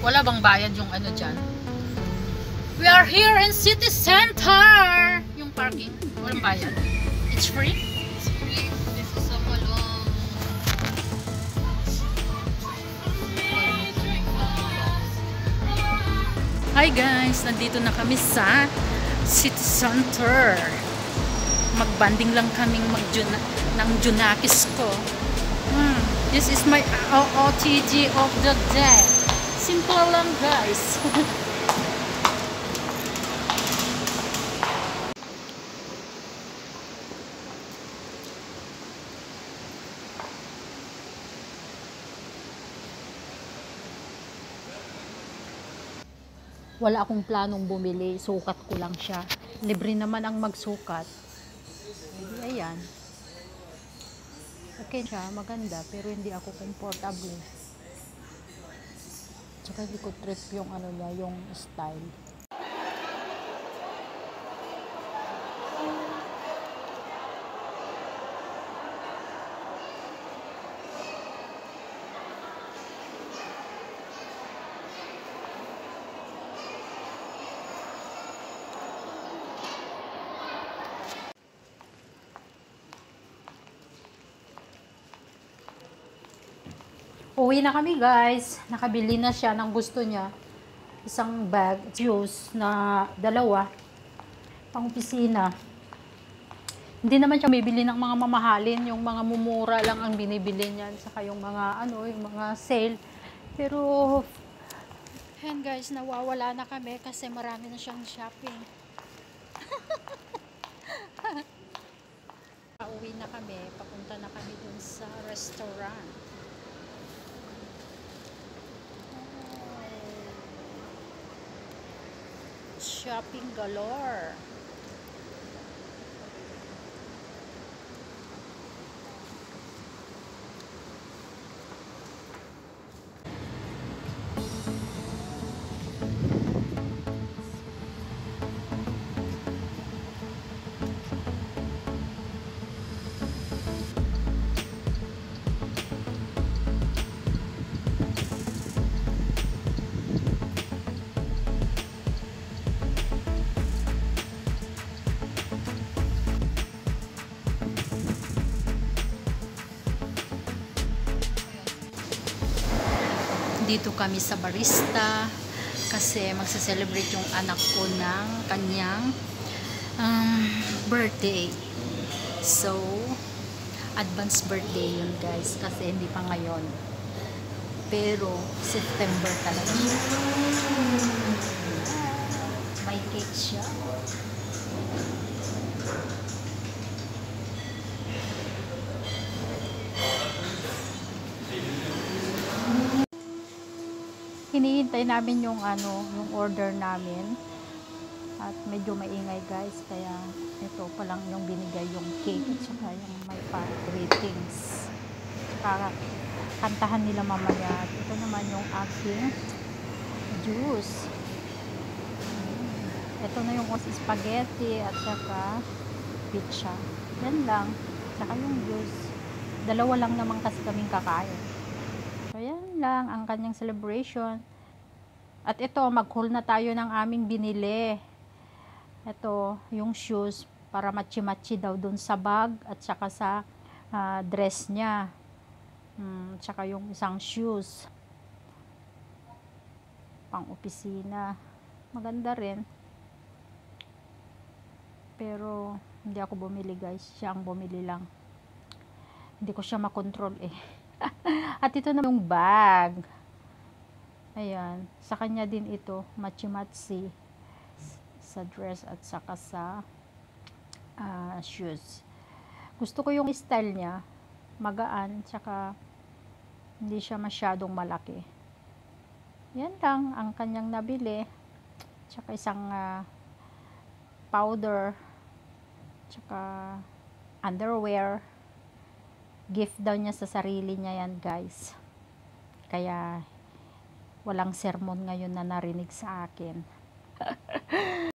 Wala bang bayad yung ano dyan? We are here in City Center! Yung parking. Walang bayad. It's free? It's free. This is a malong. Hi guys! Nandito na kami sa City Center. Magbanding lang kaming ng Junakis ko. This is my OOTD of the day. Simple lang guys. Wala akong planong bumili, sukat ko lang siya. Libre naman ang magsukat. Ayan. Okay siya, maganda, pero hindi ako comfortable. Tsaka hindi ko trip yung ano niya, yung style. Uwi na kami guys. Nakabili na siya ng gusto niya. Isang bag, juice na 2. Pang opisina. Hindi naman siya bibili ng mga mamahalin. Yung mga mumura lang ang binibili niyan. Saka yung mga ano, yung mga sale. Pero, yan guys, nawawala na kami kasi marami na siyang shopping. Uwi na kami. Papunta na kami dun sa restaurant. Shopping galore. Dito kami sa barista kasi magsa-celebrate yung anak ko ng kanyang birthday. So, advance birthday yun guys kasi hindi pa ngayon. Pero, September talaga. May cake siya. Hinihintay namin yung ano, yung order namin. At medyo maingay guys, kaya ito pa lang yung binigay yung cake at saka yung may greetings. Para kantahan nila mamaya. At ito naman yung aking juice. Ito na yung spaghetti at saka pizza. Yan lang. Saka yung juice. 2 lang naman kasi kaming kakain. So, yan lang ang kanyang celebration. At ito, mag-haul na tayo ng aming binili. Ito, yung shoes para matchi-matchi daw dun sa bag at saka sa dress niya. Tsaka yung isang shoes. Pang opisina. Maganda rin. Pero, hindi ako bumili guys. Siya ang bumili lang. Hindi ko siya makontrol eh. At ito na yung bag. Ayan. Sa kanya din ito. Matchi-matchi. Sa dress at saka sa shoes. Gusto ko yung style niya. Magaan. Tsaka hindi siya masyadong malaki. Yan lang ang kanyang nabili. Tsaka isang powder. Tsaka underwear. Gift daw niya sa sarili niya yan guys. Kaya walang sermon ngayon na narinig sa akin.